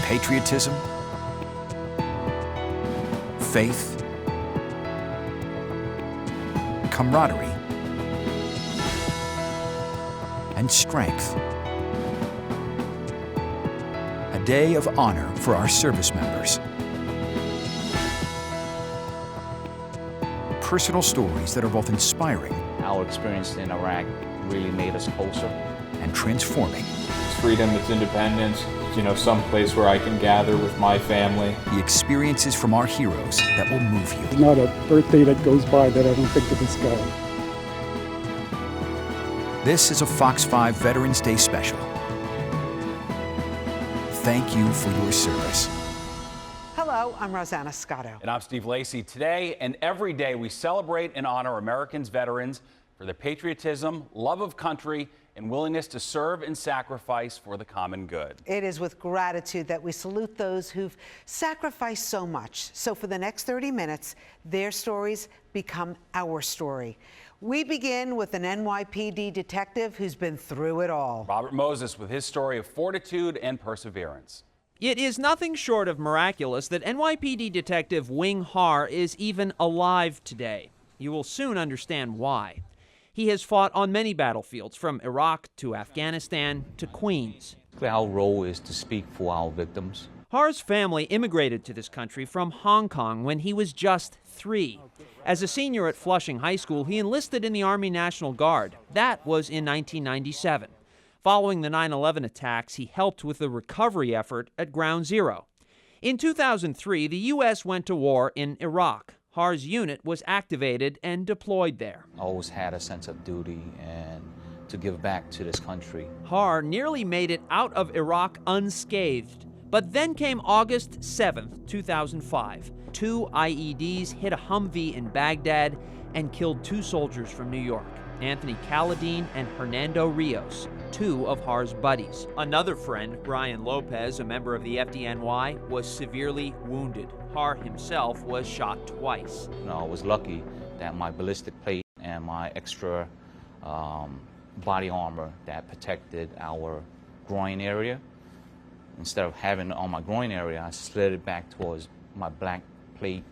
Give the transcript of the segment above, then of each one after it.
patriotism, faith, camaraderie, and strength. A day of honor for our service members. Personal stories that are both inspiring. Our experience in Iraq really made us closer. And transforming. It's freedom, it's independence, some place where I can gather with my family. The experiences from our heroes that will move you. There's not a birthday that goes by that I don't think of this guy. This is a Fox 5 Veterans Day special. Thank you for your service. Hello, I'm Rosanna Scotto. And I'm Steve Lacy. Today and every day we celebrate and honor Americans' veterans for their patriotism, love of country, and willingness to serve and sacrifice for the common good. It is with gratitude that we salute those who've sacrificed so much. So for the next 30 minutes, their stories become our story. We begin with an NYPD detective who's been through it all. Robert Moses with his story of fortitude and perseverance. It is nothing short of miraculous that NYPD detective Wing Har is even alive today. You will soon understand why. He has fought on many battlefields, from Iraq to Afghanistan to Queens. Our role is to speak for our victims. Har's family immigrated to this country from Hong Kong when he was just 3. As a senior at Flushing High School, he enlisted in the Army National Guard. That was in 1997. Following the 9/11 attacks, he helped with the recovery effort at Ground Zero. In 2003, the U.S. went to war in Iraq. Har's unit was activated and deployed there. I always had a sense of duty and to give back to this country. Har nearly made it out of Iraq unscathed. But then came August 7th, 2005. 2 IEDs hit a Humvee in Baghdad and killed 2 soldiers from New York, Anthony Calladine and Hernando Rios, 2 of Har's buddies. Another friend, Brian Lopez, a member of the FDNY, was severely wounded. Har himself was shot twice. I was lucky that my ballistic plate and my extra body armor that protected our groin area, instead of having it on my groin area, I slid it back towards my black plate.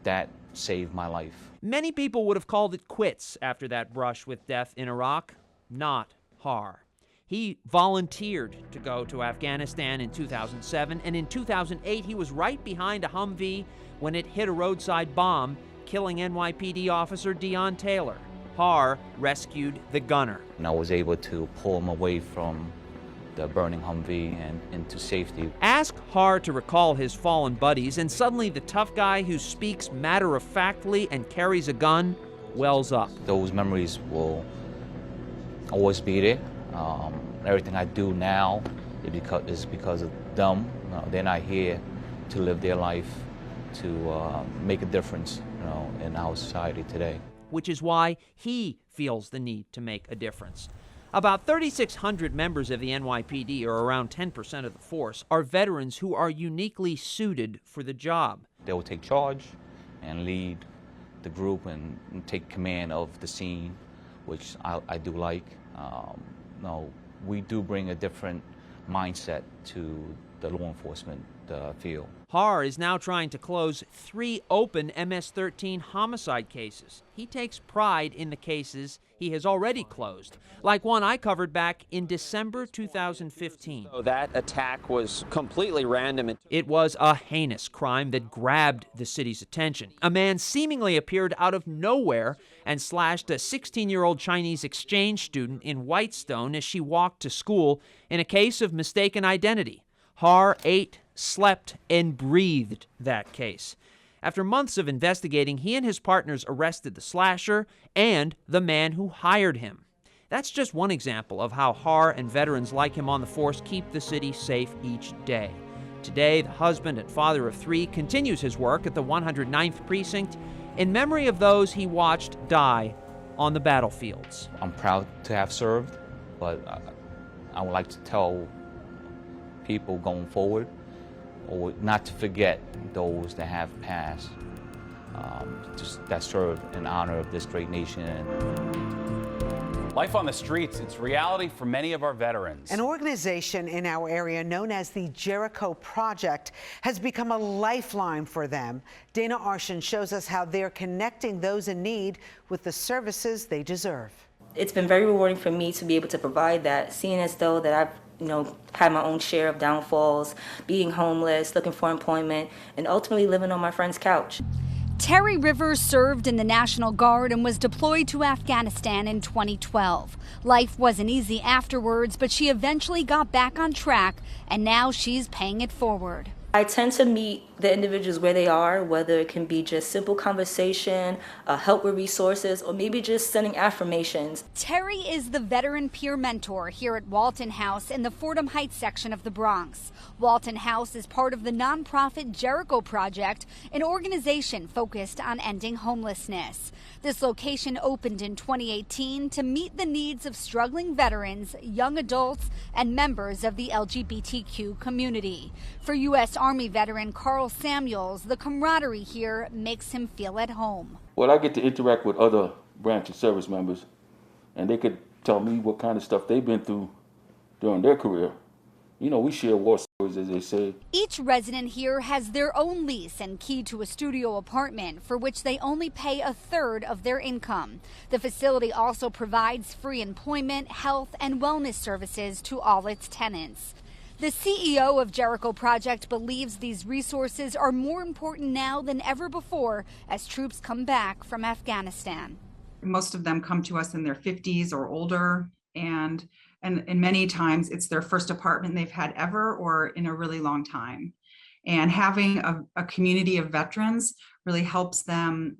That saved my life. Many people would have called it quits after that brush with death in Iraq. Not Har. He volunteered to go to Afghanistan in 2007, and in 2008 he was right behind a Humvee when it hit a roadside bomb, killing NYPD officer Deon Taylor. Har rescued the gunner. And I was able to pull him away from the burning Humvee and into safety. Ask Har to recall his fallen buddies, and suddenly the tough guy who speaks matter-of-factly and carries a gun wells up. Those memories will always be there. Everything I do now is because of them. They're not here to live their life, to make a difference, in our society today. Which is why he feels the need to make a difference. About 3,600 members of the NYPD, or around 10% of the force, are veterans who are uniquely suited for the job. They will take charge and lead the group and take command of the scene, which I do like. We do bring a different mindset to the law enforcement field. Har is now trying to close 3 open MS-13 homicide cases. He takes pride in the cases he has already closed, like one I covered back in December 2015. So that attack was completely random. It was a heinous crime that grabbed the city's attention. A man seemingly appeared out of nowhere and slashed a 16-year-old Chinese exchange student in Whitestone as she walked to school in a case of mistaken identity. Har ate, slept, and breathed that case. After months of investigating, he and his partners arrested the slasher and the man who hired him. That's just one example of how Har and veterans like him on the force keep the city safe each day. Today, the husband and father of 3 continues his work at the 109th Precinct in memory of those he watched die on the battlefields. I'm proud to have served, but I would like to tell people going forward, or not to forget those that have passed, that served in honor of this great nation. Life on the streets, it's reality for many of our veterans. An organization in our area known as the Jericho Project has become a lifeline for them. Dana Arshan shows us how they're connecting those in need with the services they deserve. It's been very rewarding for me to be able to provide that, seeing as though that I've had my own share of downfalls, being homeless, looking for employment, and ultimately living on my friend's couch. Terry Rivers served in the National Guard and was deployed to Afghanistan in 2012. Life wasn't easy afterwards, but she eventually got back on track, and now she's paying it forward. I tend to meet the individuals where they are, whether it can be just simple conversation, help with resources, or maybe just sending affirmations. Terry is the veteran peer mentor here at Walton House in the Fordham Heights section of the Bronx. Walton House is part of the nonprofit Jericho Project, an organization focused on ending homelessness. This location opened in 2018 to meet the needs of struggling veterans, young adults, and members of the LGBTQ community. For U.S. Army veteran Carl Samuels, the camaraderie here makes him feel at home. Well, I get to interact with other branch and service members, and they could tell me what kind of stuff they've been through during their career. You know, we share war stories, as they say. Each resident here has their own lease and key to a studio apartment for which they only pay a third of their income. The facility also provides free employment, health, and wellness services to all its tenants. The CEO of Jericho Project believes these resources are more important now than ever before as troops come back from Afghanistan. Most of them come to us in their 50s or older, and many times it's their first apartment they've had ever or in a really long time. And having a community of veterans really helps them,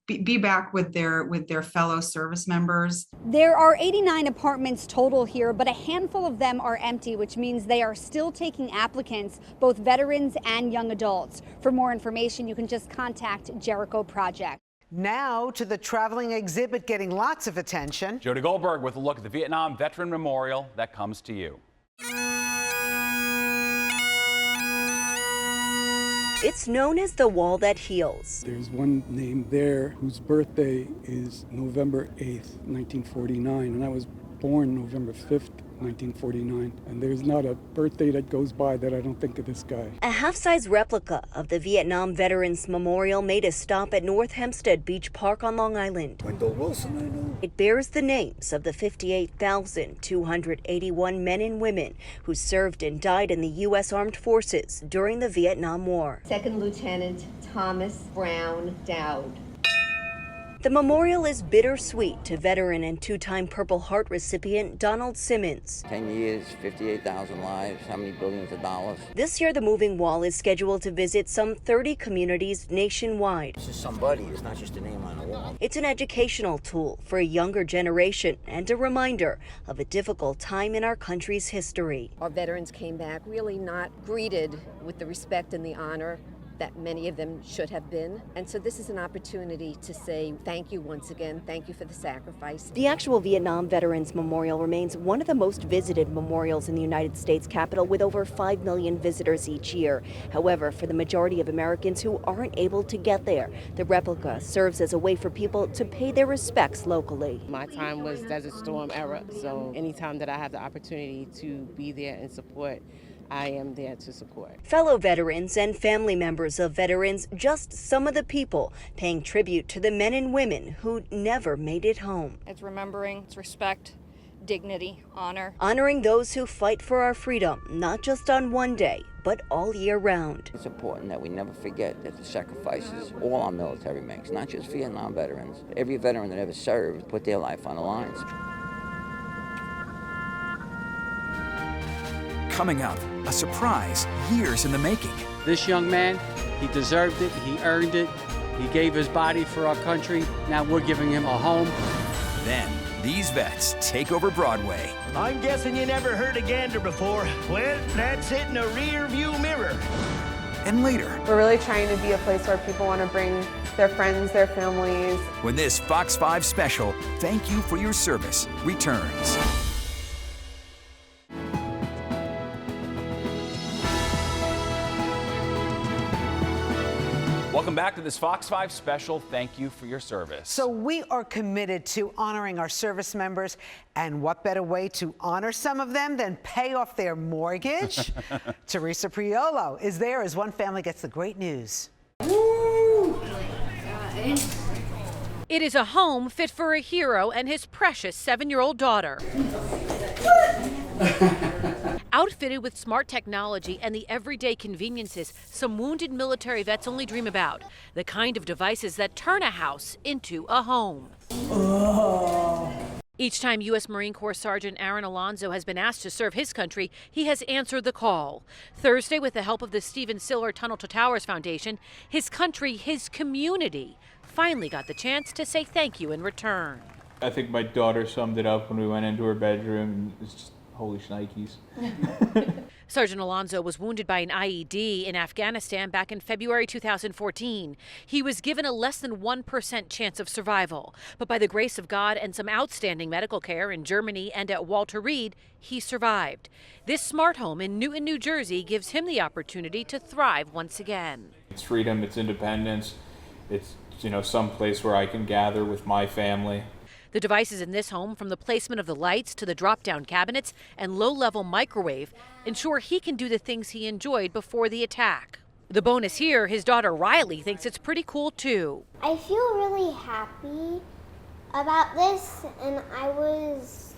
be back with their fellow service members. There are 89 apartments total here, but a handful of them are empty, which means they are still taking applicants, both veterans and young adults. For more information, you can just contact Jericho Project. Now to the traveling exhibit getting lots of attention. Jody Goldberg with a look at the Vietnam Veteran Memorial that comes to you. It's known as the Wall That Heals. There's one name there whose birthday is November 8th, 1949, and I was born November 5th, 1949, and there's not a birthday that goes by that I don't think of this guy. A half-size replica of the Vietnam Veterans Memorial made a stop at North Hempstead Beach Park on Long Island. Wendell Wilson, I know. It bears the names of the 58,281 men and women who served and died in the U.S. Armed Forces during the Vietnam War. Second Lieutenant Thomas Brown Dowd. The memorial is bittersweet to veteran and two-time Purple Heart recipient Donald Simmons. 10 years, 58,000 lives, how many billions of dollars? This year, the moving wall is scheduled to visit some 30 communities nationwide. This is somebody, it's not just a name on a wall. It's an educational tool for a younger generation and a reminder of a difficult time in our country's history. Our veterans came back really not greeted with the respect and the honor that many of them should have been. And so this is an opportunity to say thank you once again. Thank you for the sacrifice. The actual Vietnam Veterans Memorial remains one of the most visited memorials in the United States Capitol, with over 5 million visitors each year. However, for the majority of Americans who aren't able to get there, the replica serves as a way for people to pay their respects locally. My time was Desert Storm era, so anytime that I have the opportunity to be there and support, I am there to support. Fellow veterans and family members of veterans, just some of the people paying tribute to the men and women who never made it home. It's remembering, it's respect, dignity, honor. Honoring those who fight for our freedom, not just on one day, but all year round. It's important that we never forget that the sacrifices all our military makes, not just Vietnam veterans. Every veteran that ever served put their life on the lines. Coming up, a surprise years in the making. This young man, he deserved it, he earned it, he gave his body for our country. Now we're giving him a home. Then, these vets take over Broadway. I'm guessing you never heard of Gander before. Well, that's it in a rear view mirror. And later, we're really trying to be a place where people want to bring their friends, their families. When this Fox 5 special, Thank You for Your Service, returns. Welcome back to this Fox 5 special. Thank you for your service. So we are committed to honoring our service members, and what better way to honor some of them than pay off their mortgage? Teresa Priolo is there as one family gets the great news. It is a home fit for a hero and his precious 7-year-old daughter. Outfitted with smart technology and the everyday conveniences some wounded military vets only dream about. The kind of devices that turn a house into a home. Each time U.S. Marine Corps Sergeant Aaron Alonzo has been asked to serve his country, he has answered the call. Thursday, with the help of the Stephen Siller Tunnel to Towers Foundation, his country, his community, finally got the chance to say thank you in return. I think my daughter summed it up when we went into her bedroom. It's just holy shnikes. Sergeant Alonzo was wounded by an IED in Afghanistan back in February 2014. He was given a less than 1% chance of survival, but by the grace of God and some outstanding medical care in Germany and at Walter Reed, he survived. This smart home in Newton, New Jersey gives him the opportunity to thrive once again. It's freedom, it's independence, it's, some place where I can gather with my family. The devices in this home, from the placement of the lights to the drop-down cabinets and low-level microwave, ensure he can do the things he enjoyed before the attack. The bonus here, his daughter Riley thinks it's pretty cool too. I feel really happy about this, and I was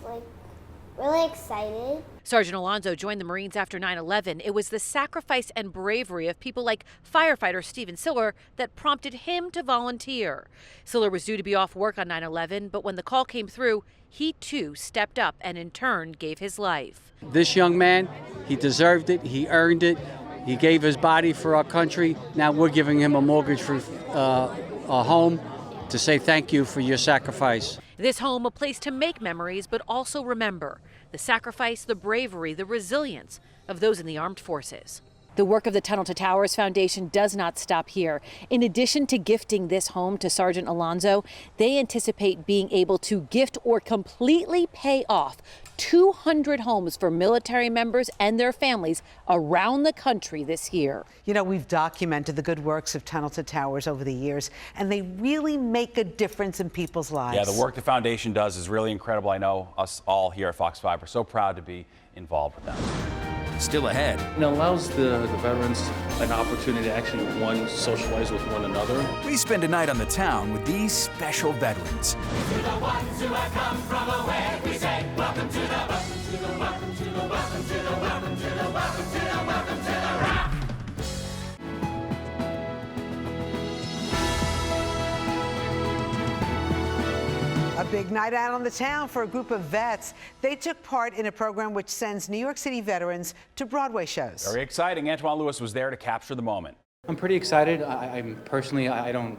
really excited. Sergeant Alonzo joined the Marines after 9/11. It was the sacrifice and bravery of people like firefighter Stephen Siller that prompted him to volunteer. Siller was due to be off work on 9/11, but when the call came through, he too stepped up and in turn gave his life. This young man, he deserved it, he earned it, he gave his body for our country. Now we're giving him a mortgage for a home to say thank you for your sacrifice. This home, a place to make memories, but also remember the sacrifice, the bravery, the resilience of those in the armed forces. The work of the Tunnel to Towers Foundation does not stop here. In addition to gifting this home to Sergeant Alonzo, they anticipate being able to gift or completely pay off 200 homes for military members and their families around the country this year. We've documented the good works of Tunnel to Towers over the years, and they really make a difference in people's lives. Yeah, the work the foundation does is really incredible. I know us all here at Fox 5 are so proud to be involved with them. Still ahead. It allows the veterans an opportunity to actually, socialize with one another. We spend a night on the town with these special veterans. To the ones who have come from away, we say, welcome to the, welcome to the, welcome to the, welcome to the, welcome to the, welcome to the, welcome to the rock. A big night out on the town for a group of vets. They took part in a program which sends New York City veterans to Broadway shows. Very exciting. Antoine Lewis was there to capture the moment. I'm pretty excited. I'm personally, I don't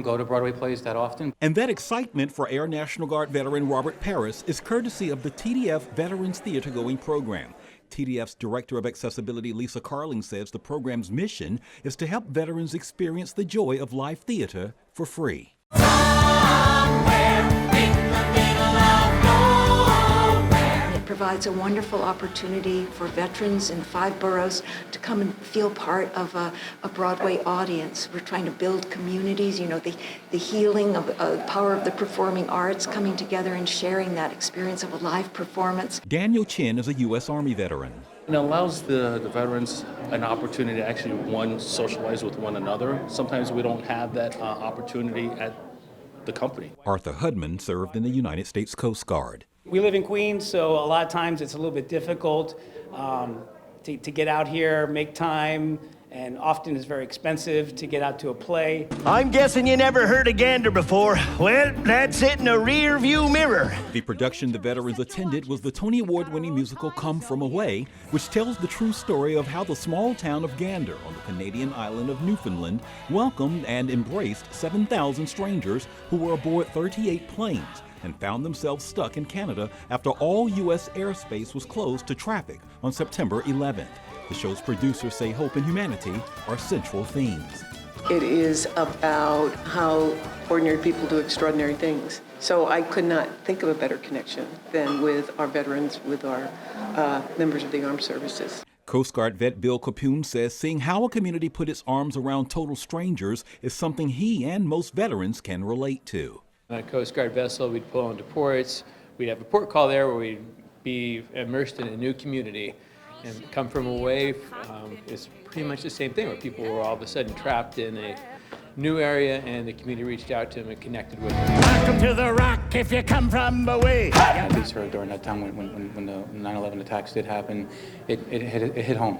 go to Broadway plays that often. And that excitement for Air National Guard veteran Robert Paris is courtesy of the TDF Veterans Theater Going program. TDF's Director of Accessibility, Lisa Carling, says the program's mission is to help veterans experience the joy of live theater for free. It provides a wonderful opportunity for veterans in 5 boroughs to come and feel part of a Broadway audience. We're trying to build communities, the healing of the power of the performing arts, coming together and sharing that experience of a live performance. Daniel Chin is a U.S. Army veteran. It allows the veterans an opportunity to actually, socialize with one another. Sometimes we don't have that opportunity at the company. Arthur Hudman served in the United States Coast Guard. We live in Queens, so a lot of times it's a little bit difficult to get out here, make time, and often it's very expensive to get out to a play. I'm guessing you never heard of Gander before. Well, that's it in a rear view mirror. The production the veterans attended was the Tony Award-winning musical Come From Away, which tells the true story of how the small town of Gander on the Canadian island of Newfoundland welcomed and embraced 7,000 strangers who were aboard 38 planes and found themselves stuck in Canada after all U.S. airspace was closed to traffic on September 11th. The show's producers say hope and humanity are central themes. It is about how ordinary people do extraordinary things. So I could not think of a better connection than with our veterans, with our members of the armed services. Coast Guard vet Bill Capoon says seeing how a community put its arms around total strangers is something he and most veterans can relate to. On a Coast Guard vessel, we'd pull into ports. We'd have a port call there where we'd be immersed in a new community. And come from away is pretty much the same thing, where people were all of a sudden trapped in a new area and the community reached out to them and connected with them. Welcome to the Rock if you come from away. At least during that time when the 9/11 attacks did happen, it hit home.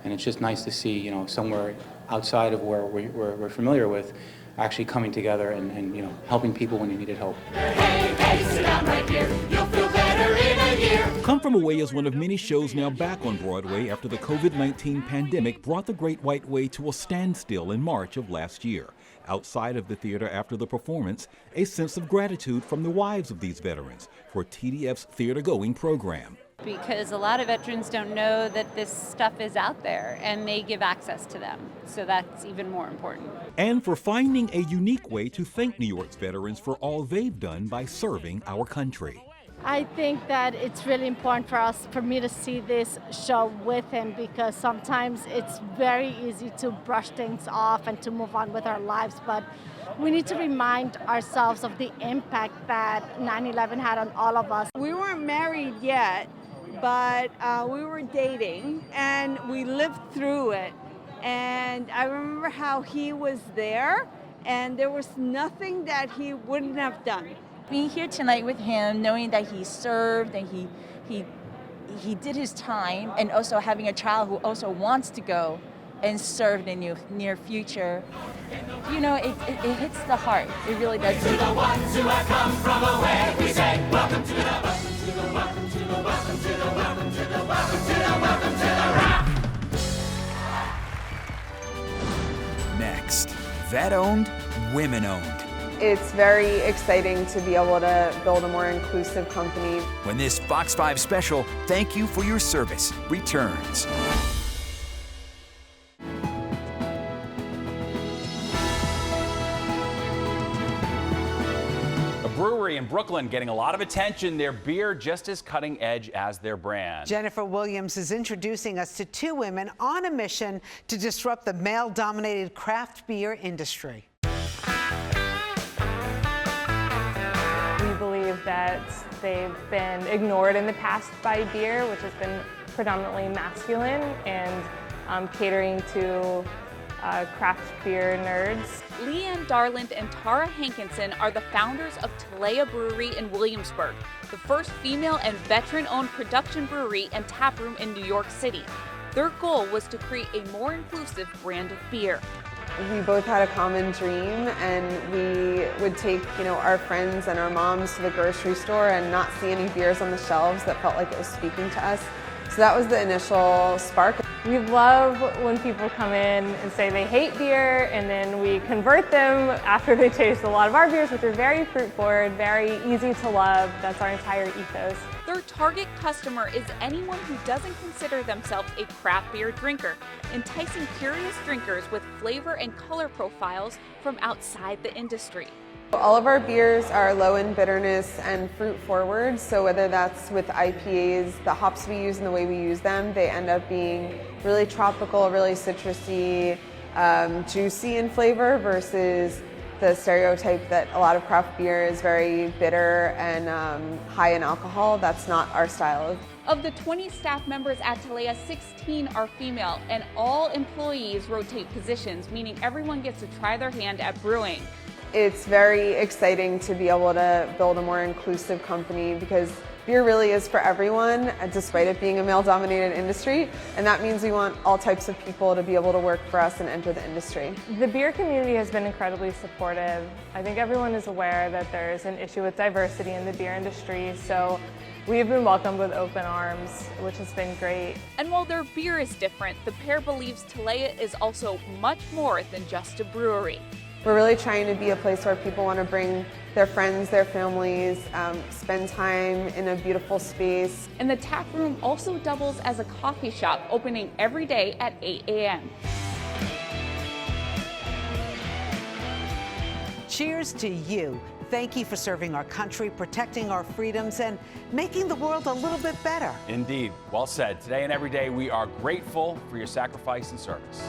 And it's just nice to see, you know, somewhere outside of where we're familiar with, actually coming together and you know, helping people when they needed help. Hey, sit down right here. You'll feel better in a year. Come From Away is one of many shows now back on Broadway after the COVID-19 pandemic brought the Great White Way to a standstill in March of last year. Outside of the theater after the performance, a sense of gratitude from the wives of these veterans for TDF's theater-going program. Because a lot of veterans don't know that this stuff is out there, and they give access to them. So that's even more important. And for finding a unique way to thank New York's veterans for all they've done by serving our country. I think that it's really important for me to see this show with him, because sometimes it's very easy to brush things off and to move on with our lives, but we need to remind ourselves of the impact that 9/11 had on all of us. We weren't married yet, but we were dating and we lived through it. And I remember how he was there, and there was nothing that he wouldn't have done. Being here tonight with him, knowing that he served and he did his time, and also having a child who also wants to go and serve in the near future, you know, it hits the heart. It really does. To the ones who have come from away, we say welcome to the welcome to the welcome to the welcome to the welcome to the welcome to the welcome to the Rock. Next, vet-owned, women-owned. It's very exciting to be able to build a more inclusive company. When this Fox 5 special, Thank You for Your Service, returns. A brewery in Brooklyn getting a lot of attention. Their beer just as cutting edge as their brand. Jennifer Williams is introducing us to two women on a mission to disrupt the male-dominated craft beer industry. We believe that they've been ignored in the past by beer, which has been predominantly masculine and catering to craft beer nerds. Leanne Darland and Tara Hankinson are the founders of Talea Brewery in Williamsburg, the first female and veteran-owned production brewery and taproom in New York City. Their goal was to create a more inclusive brand of beer. We both had a common dream, and we would take, you know, our friends and our moms to the grocery store and not see any beers on the shelves that felt like it was speaking to us. So that was the initial spark. We love when people come in and say they hate beer, and then we convert them after they taste a lot of our beers, which are very fruit forward, very easy to love. That's our entire ethos. Their target customer is anyone who doesn't consider themselves a craft beer drinker, enticing curious drinkers with flavor and color profiles from outside the industry. All of our beers are low in bitterness and fruit forward, so whether that's with IPAs, the hops we use and the way we use them, they end up being really tropical, really citrusy, juicy in flavor, versus the stereotype that a lot of craft beer is very bitter and high in alcohol. That's not our style. Of the 20 staff members at Talea, 16 are female, and all employees rotate positions, meaning everyone gets to try their hand at brewing. It's very exciting to be able to build a more inclusive company, because beer really is for everyone, despite it being a male-dominated industry, and that means we want all types of people to be able to work for us and enter the industry. The beer community has been incredibly supportive. I think everyone is aware that there's an issue with diversity in the beer industry, so we've been welcomed with open arms, which has been great. And while their beer is different, the pair believes Talea is also much more than just a brewery. We're really trying to be a place where people want to bring their friends, their families, spend time in a beautiful space. And the tap room also doubles as a coffee shop, opening every day at 8 a.m. Cheers to you. Thank you for serving our country, protecting our freedoms, and making the world a little bit better. Indeed. Well said. Today and every day, we are grateful for your sacrifice and service.